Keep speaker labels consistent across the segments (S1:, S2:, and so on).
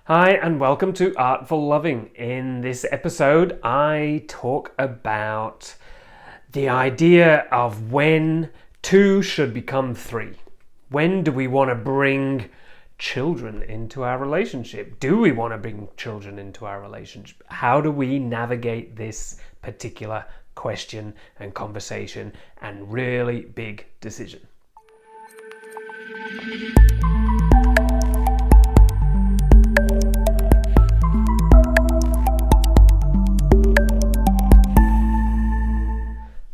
S1: Hi and welcome to Artful Loving. In this episode, I talk about the idea of when two should become three. When do we want to bring children into our relationship? Do we want to bring children into our relationship? How do we navigate this particular question and conversation and really big decision?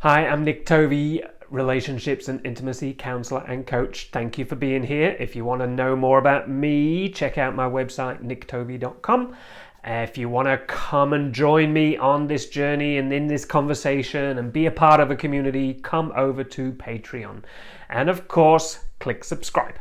S1: Hi, I'm Nick Tovey, relationships and intimacy counselor and coach. Thank you for being here. If you want to know more about me, check out my website, nicktovey.com. If you want to come and join me on this journey and in this conversation and be a part of a community, come over to Patreon. And of course, click subscribe.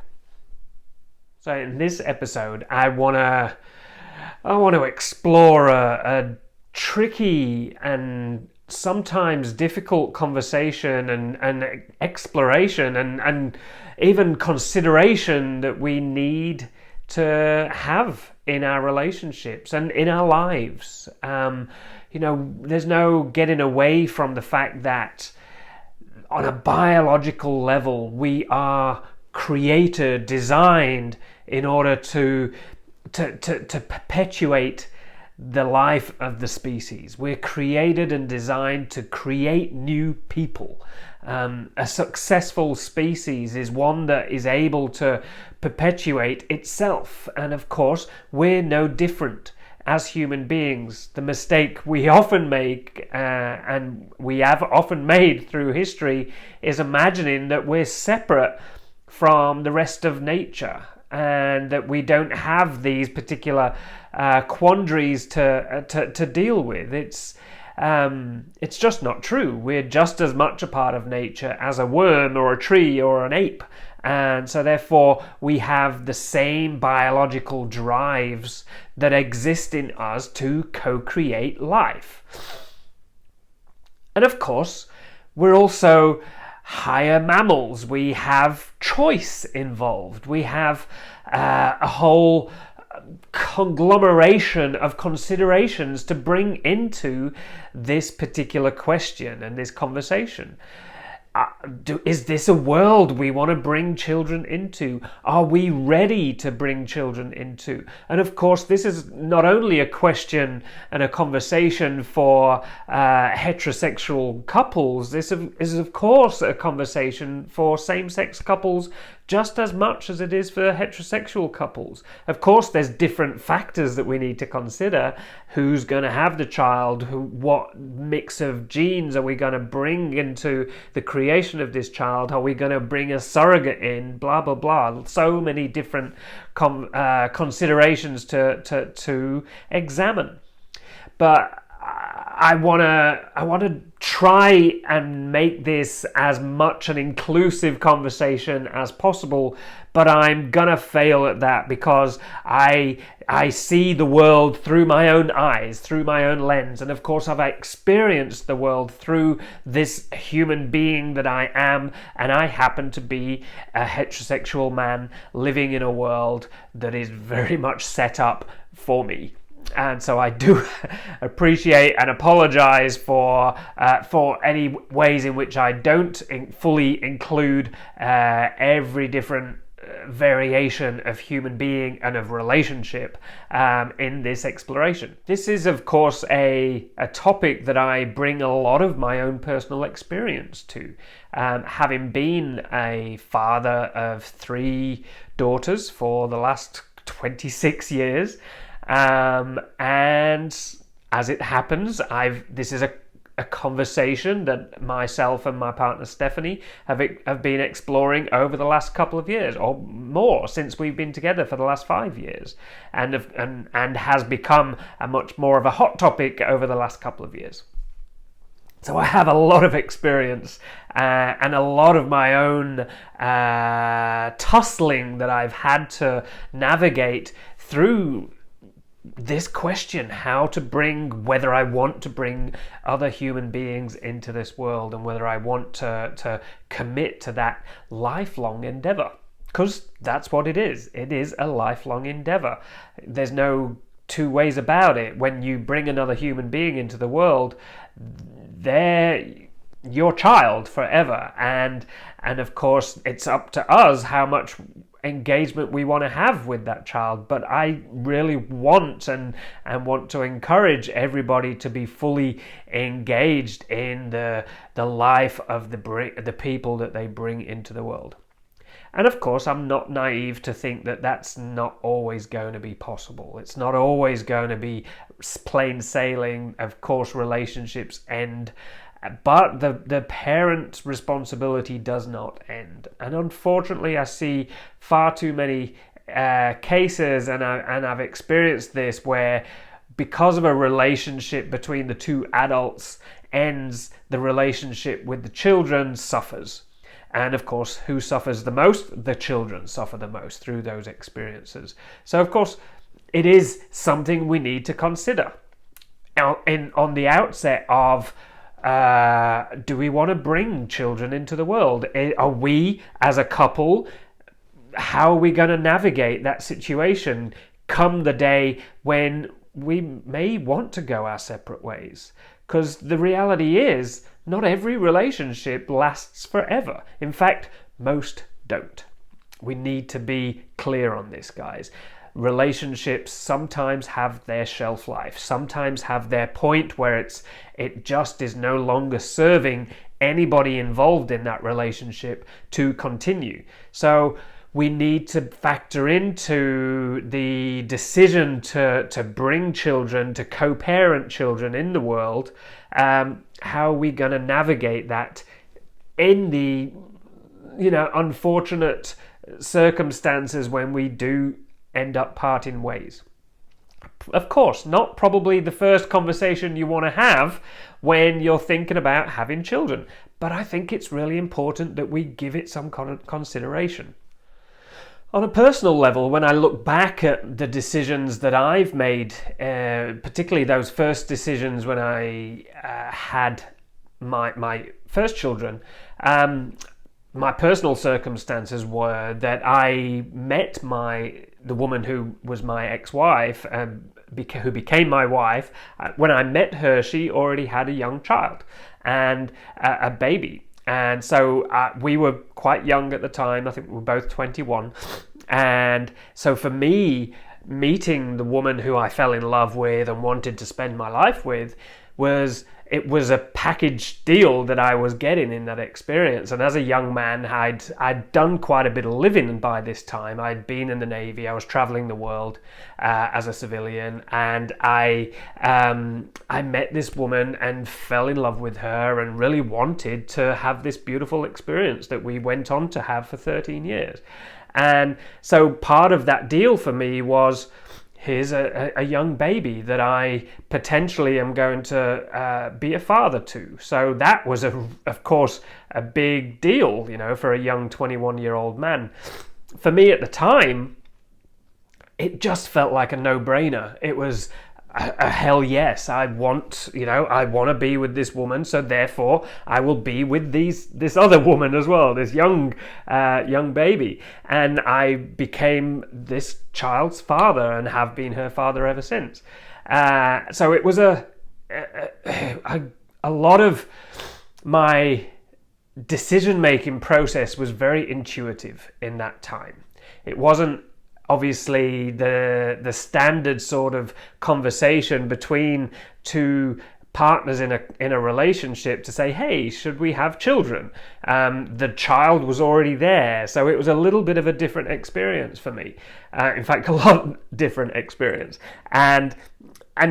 S1: So in this episode, I want to explore a tricky and sometimes difficult conversation and exploration and even consideration that we need to have in our relationships and in our lives. There's no getting away from the fact that on a biological level, we are created, designed in order to perpetuate the life of the species. We're created and designed to create new people. A successful species is one that is able to perpetuate itself. And of course, we're no different as human beings. The mistake we often make, and we have often made through history, is imagining that we're separate from the rest of nature and that we don't have these particular quandaries to deal with. It's just not true. We're just as much a part of nature as a worm or a tree or an ape, and so therefore we have the same biological drives that exist in us to co-create life. And of course, we're also higher mammals. We have choice involved. We have a whole conglomeration of considerations to bring into this particular question and this conversation. Is this a world we want to bring children into? Are we ready to bring children into? And of course, this is not only a question and a conversation for heterosexual couples. This is, of course, a conversation for same-sex couples just as much as it is for heterosexual couples. Of course, there's different factors that we need to consider. Who's going to have the child? What mix of genes are we going to bring into the creation of this child? Are we going to bring a surrogate in? Blah, blah, blah. So many different considerations to examine. But I want to try and make this as much an inclusive conversation as possible, but I'm gonna fail at that because I see the world through my own eyes, through my own lens, and of course I've experienced the world through this human being that I am, and I happen to be a heterosexual man living in a world that is very much set up for me. And so I do appreciate and apologize for any ways in which I don't fully include every different variation of human being and of relationship in this exploration. This is, of course, a topic that I bring a lot of my own personal experience to. Having been a father of 3 daughters for the last 26 years, and as it happens, this is a conversation that myself and my partner Stephanie have been exploring over the last couple of years or more, since we've been together for the last 5 years, and has become a much more of a hot topic over the last couple of years. So I have a lot of experience and a lot of my own tussling that I've had to navigate through this question, whether I want to bring other human beings into this world and whether I want to commit to that lifelong endeavor. because that's what it is. It is a lifelong endeavor. There's no two ways about it. When you bring another human being into the world, they're your child forever, and of course it's up to us how much engagement we want to have with that child. But I really want and want to encourage everybody to be fully engaged in the life of the people that they bring into the world. And of course, I'm not naive to think that that's not always going to be possible. It's not always going to be plain sailing. Of course, relationships end, but the parent's responsibility does not end. And unfortunately, I see far too many cases, and I've experienced this, where because of a relationship between the two adults ends, the relationship with the children suffers. And of course, who suffers the most? The children suffer the most through those experiences. So of course, it is something we need to consider on the outset of, do we want to bring children into the world? Are we, as a couple, how are we going to navigate that situation come the day when we may want to go our separate ways? Because the reality is, not every relationship lasts forever. In fact, most don't. We need to be clear on this, guys. Relationships sometimes have their shelf life, sometimes have their point where it just is no longer serving anybody involved in that relationship to continue. So we need to factor into the decision to bring children, to co-parent children in the world. How are we going to navigate that in the unfortunate circumstances when we do end up parting ways? Of course, not probably the first conversation you want to have when you're thinking about having children, but I think it's really important that we give it some consideration. On a personal level, when I look back at the decisions that I've made, particularly those first decisions when I had my first children, my personal circumstances were that I met the woman who was my ex-wife, who became my wife. When I met her, she already had a young child and a baby. And so we were quite young at the time. I think we were both 21. And so for me, meeting the woman who I fell in love with and wanted to spend my life with was a package deal that I was getting in that experience. And as a young man, I'd done quite a bit of living by this time. I'd been in the Navy. I was traveling the world as a civilian, and I met this woman and fell in love with her and really wanted to have this beautiful experience that we went on to have for 13 years. And so part of that deal for me was, here's a young baby that I potentially am going to be a father to. So that was, of course, a big deal, for a young 21-year-old man. For me at the time, it just felt like a no-brainer. It was a hell yes. I want to be with this woman, so therefore I will be with this other woman as well, this young baby. And I became this child's father and have been her father ever since. So it was a lot of my decision-making process was very intuitive in that time. It wasn't obviously the standard sort of conversation between two partners in a relationship to say, hey, should we have children? The child was already there, so it was a little bit of a different experience for me. In fact, a lot different experience. And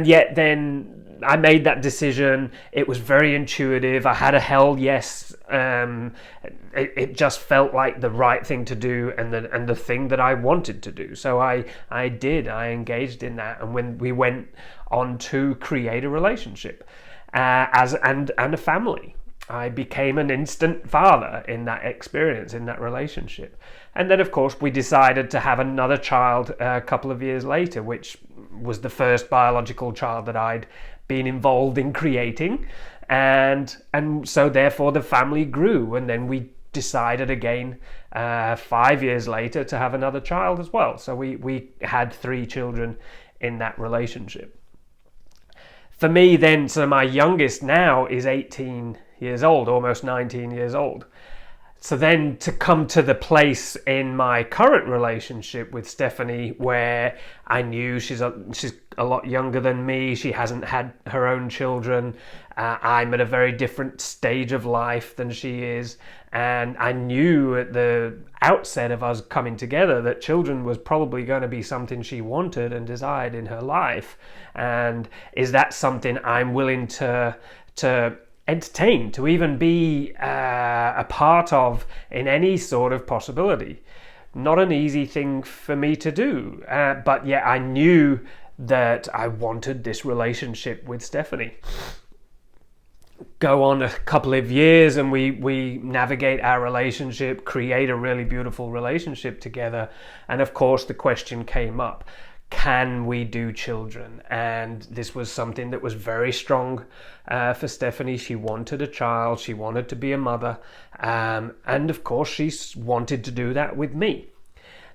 S1: yet then I made that decision. It was very intuitive. I had a hell yes. It just felt like the right thing to do and the thing that I wanted to do. So I engaged in that, and when we went on to create a relationship and a family, I became an instant father in that experience, in that relationship. And then of course we decided to have another child a couple of years later, which was the first biological child that I'd been involved in creating, and so therefore the family grew, and then we decided again 5 years later to have another child as well. So we had 3 children in that relationship. For me then, so my youngest now is 18 years old, almost 19 years old. So then to come to the place in my current relationship with Stephanie where I knew she's a lot younger than me, she hasn't had her own children, I'm at a very different stage of life than she is, and I knew at the outset of us coming together that children was probably going to be something she wanted and desired in her life. And is that something I'm willing to entertain, to even be a part of in any sort of possibility? Not an easy thing for me to do, but yet I knew that I wanted this relationship with Stephanie. Go on a couple of years and we navigate our relationship, create a really beautiful relationship together, and of course the question came up, can we do children? And this was something that was very strong for Stephanie. She wanted a child, she wanted to be a mother, and of course she wanted to do that with me.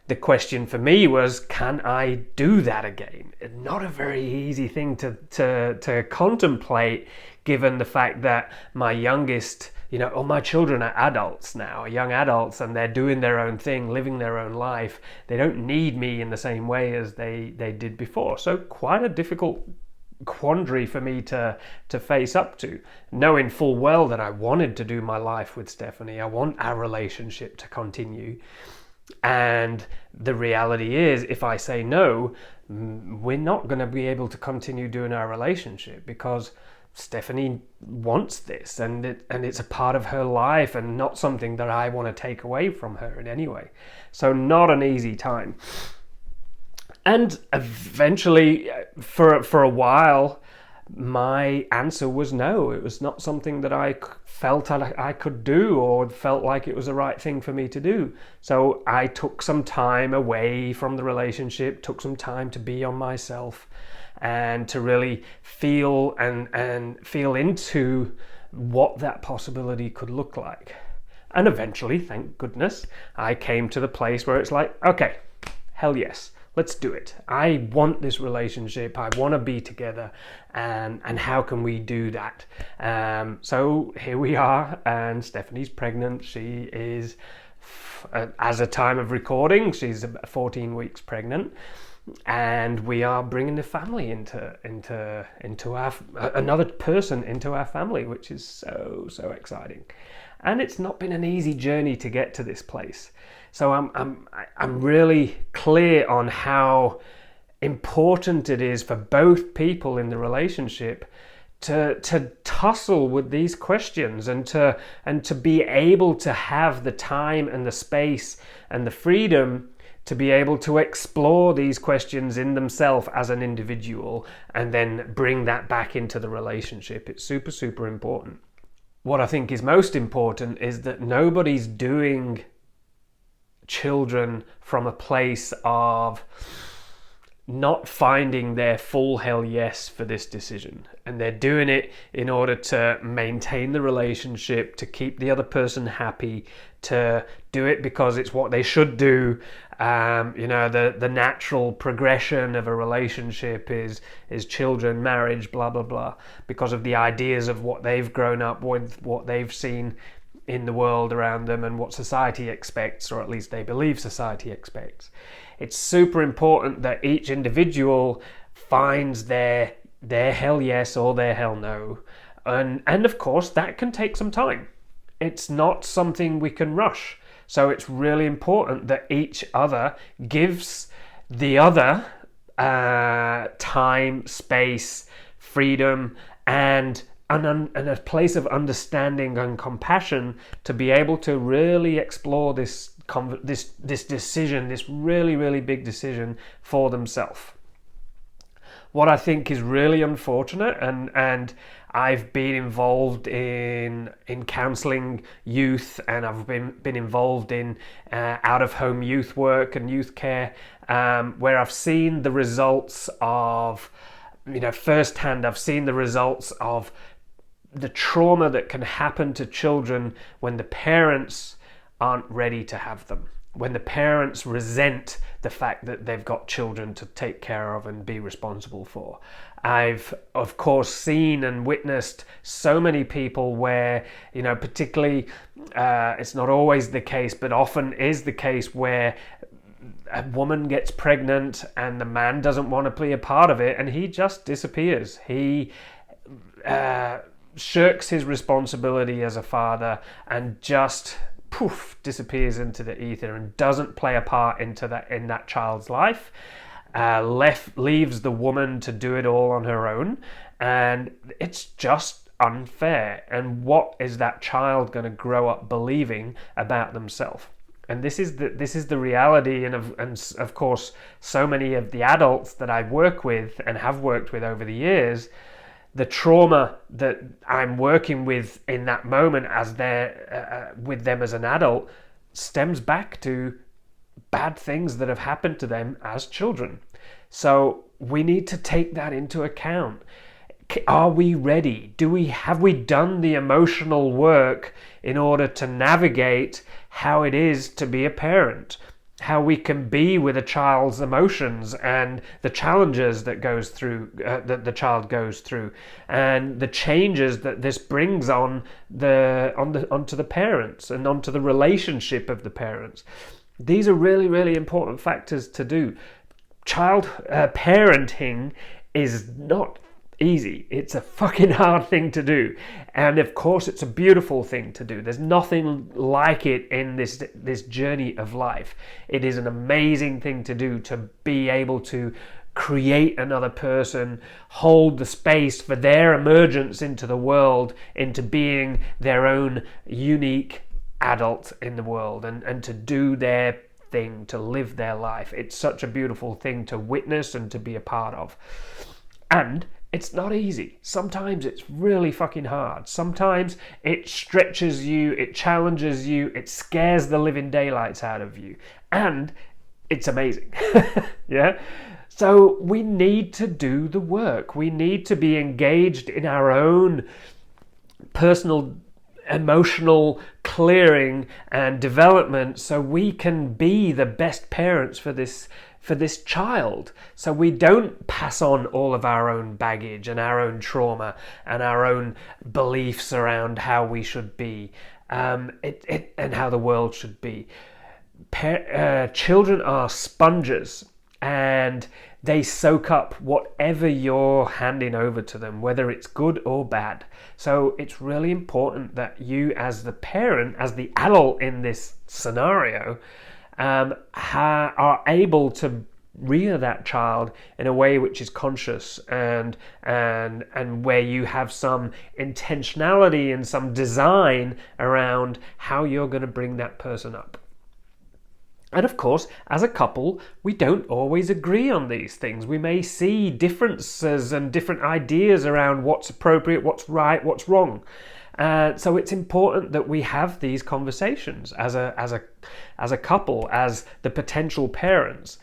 S1: The question for me was, can I do that again? Not a very easy thing to contemplate, given the fact that my youngest, all my children are adults now, young adults, and they're doing their own thing, living their own life. They don't need me in the same way as they did before. So quite a difficult quandary for me to face up to, knowing full well that I wanted to do my life with Stephanie. I want our relationship to continue. And the reality is, if I say no, we're not going to be able to continue doing our relationship, because Stephanie wants this, and it's a part of her life and not something that I want to take away from her in any way. So not an easy time. And eventually, for a while, my answer was no. It was not something that I felt I could do or felt like it was the right thing for me to do. So I took some time away from the relationship, took some time to be on myself and to really feel and feel into what that possibility could look like. And eventually, thank goodness, I came to the place where it's like, okay, hell yes. Let's do it. I want this relationship. I want to be together. And how can we do that? So here we are, and Stephanie's pregnant. She is, as a time of recording, she's 14 weeks pregnant. And we are bringing the family into our, another person into our family, which is so exciting. And it's not been an easy journey to get to this place. So I'm really clear on how important it is for both people in the relationship to tussle with these questions and to be able to have the time and the space and the freedom to be able to explore these questions in themselves as an individual and then bring that back into the relationship. It's super important. What I think is most important is that nobody's doing children from a place of not finding their full hell yes for this decision, and they're doing it in order to maintain the relationship, to keep the other person happy, to do it because it's what they should do. The natural progression of a relationship is children, marriage, blah blah blah, because of the ideas of what they've grown up with, what they've seen in the world around them, and what society expects, or at least they believe society expects. It's super important that each individual finds their hell yes or their hell no, and of course that can take some time. It's not something we can rush. So it's really important that each other gives the other time, space, freedom, and a place of understanding and compassion to be able to really explore this decision, this really big decision for themselves. What I think is really unfortunate, and I've been involved in counselling youth, and I've been involved in out-of-home youth work and youth care, where I've seen the results of, firsthand, I've seen the results of the trauma that can happen to children when the parents aren't ready to have them, when the parents resent the fact that they've got children to take care of and be responsible for. I've, of course, seen and witnessed so many people where, particularly, it's not always the case, but often is the case where a woman gets pregnant and the man doesn't want to be a part of it, and he just disappears. He shirks his responsibility as a father and just disappears into the ether and doesn't play a part in that child's life. Leaves the woman to do it all on her own, and it's just unfair. And what is that child going to grow up believing about themselves? And this is the reality, and of course, so many of the adults that I work with and have worked with over the years, the trauma that I'm working with in that moment as they're with them as an adult stems back to bad things that have happened to them as children. So we need to take that into account. Are we ready? Have we done the emotional work in order to navigate how it is to be a parent? How we can be with a child's emotions and the challenges that that the child goes through, and the changes that this brings onto the parents and onto the relationship of the parents. These are really, really important factors to do. Child parenting is not easy. It's a fucking hard thing to do, and of course it's a beautiful thing to do. There's nothing like it in this journey of life. It is an amazing thing to do, to be able to create another person, hold the space for their emergence into the world, into being their own unique adult in the world, and to do their thing, to live their life. It's such a beautiful thing to witness and to be a part of. And it's not easy. Sometimes it's really fucking hard. Sometimes it stretches you, it challenges you, it scares the living daylights out of you. And it's amazing. Yeah? So we need to do the work. We need to be engaged in our own personal emotional clearing and development so we can be the best parents for this child, so we don't pass on all of our own baggage and our own trauma and our own beliefs around how we should be, and how the world should be. Children are sponges, and they soak up whatever you're handing over to them, whether it's good or bad. So it's really important that you, as the parent, as the adult in this scenario, are able to rear that child in a way which is conscious and where you have some intentionality and some design around how you're going to bring that person up. And of course, as a couple, we don't always agree on these things. We may see differences and different ideas around what's appropriate, what's right, what's wrong. So it's important that we have these conversations as a couple, as the potential parents.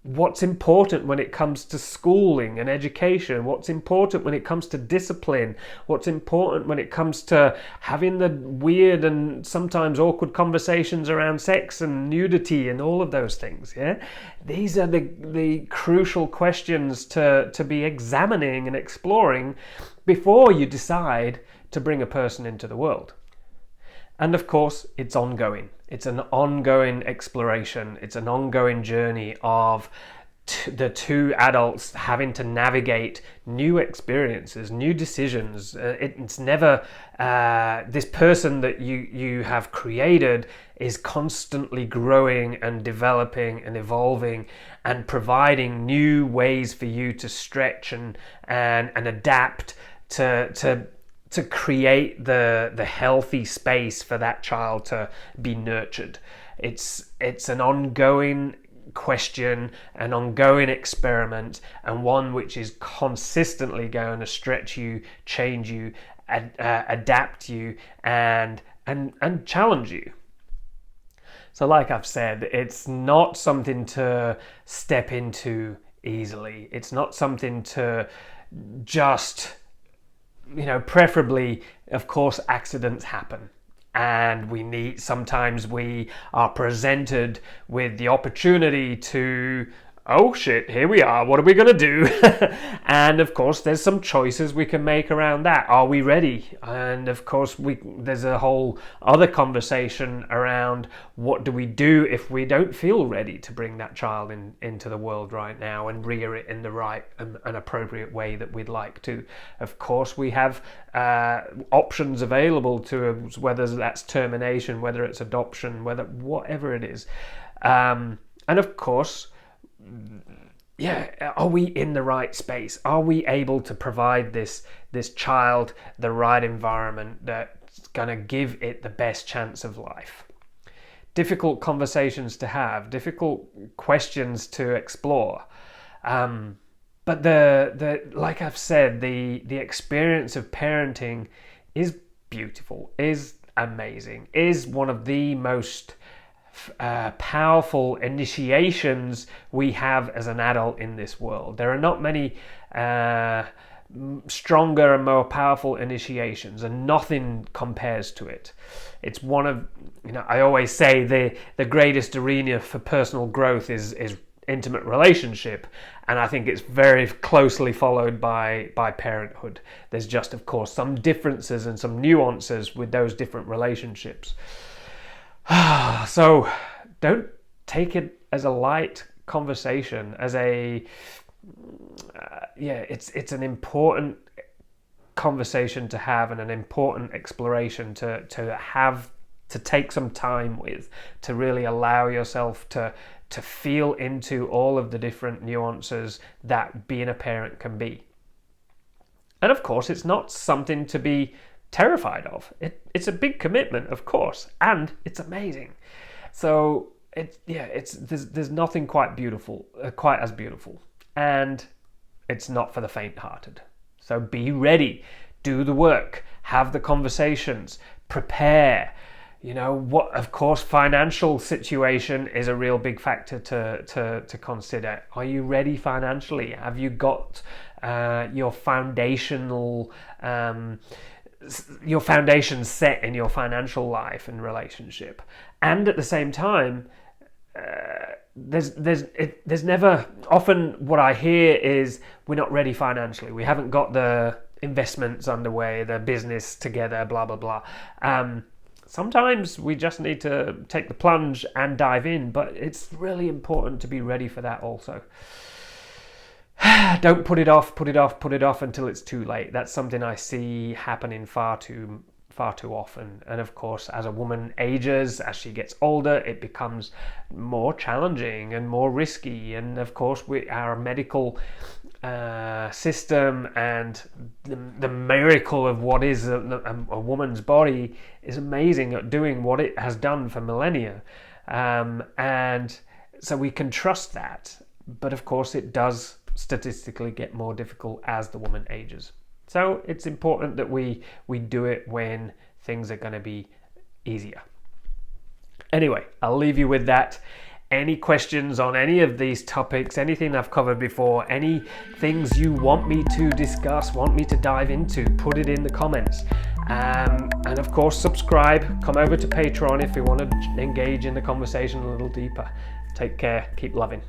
S1: What's important when it comes to schooling and education, what's important when it comes to discipline, what's important when it comes to having the weird and sometimes awkward conversations around sex and nudity and all of those things. Yeah, these are the crucial questions to be examining and exploring before you decide to bring a person into the world. And of course, it's ongoing. It's an ongoing exploration. It's an ongoing journey of the two adults having to navigate new experiences, new decisions. It's never this person that you have created is constantly growing and developing and evolving and providing new ways for you to stretch and adapt to create the healthy space for that child to be nurtured. It's an ongoing question, an ongoing experiment, and one which is consistently going to stretch you, change you, adapt you, and challenge you. So like I've said, it's not something to step into easily. It's not something to just, preferably, of course, accidents happen. and sometimes we are presented with the opportunity to, oh shit, here we are, what are we going to do? And of course there's some choices we can make around that. Are we ready? And of course there's a whole other conversation around what do we do if we don't feel ready to bring that child into the world right now and rear it in the right and appropriate way that we'd like to. Of course we have options available to us, whether that's termination, whether it's adoption, whatever it is. And of course, are we in the right space? Are we able to provide this child the right environment that's going to give it the best chance of life? Difficult conversations to have, difficult questions to explore. But like I've said, the experience of parenting is beautiful, is amazing, is one of the most powerful initiations we have as an adult in this world. There are not many stronger and more powerful initiations, and nothing compares to it. It's one of, I always say the greatest arena for personal growth is intimate relationship, and I think it's very closely followed by parenthood. There's just, of course, some differences and some nuances with those different relationships. So don't take it as a light conversation, as it's an important conversation to have and an important exploration to have, to take some time with, to really allow yourself to feel into all of the different nuances that being a parent can be. And of course, it's not something to be terrified of. It's a big commitment, of course, and it's amazing. So there's nothing quite as beautiful, and it's not for the faint-hearted. So be ready, do the work, have the conversations, prepare. Of course, financial situation is a real big factor to consider. Are you ready financially? Have you got your foundation set in your financial life and relationship? And at the same time, there's never, often what I hear is we're not ready financially. We haven't got the investments underway, the business together, blah, blah, blah. Sometimes we just need to take the plunge and dive in, but it's really important to be ready for that also. Don't put it off until it's too late. That's something I see happening far too often. And of course, as a woman ages, as she gets older, it becomes more challenging and more risky. And of course, our medical system and the miracle of what is a woman's body is amazing at doing what it has done for millennia. And so we can trust that. But of course, it does statistically get more difficult as the woman ages. So it's important that we do it when things are going to be easier. Anyway, I'll leave you with that. Any questions on any of these topics, anything I've covered before, any things you want me to discuss, want me to dive into, put it in the comments. And of course, subscribe, come over to Patreon if you want to engage in the conversation a little deeper. Take care, keep loving.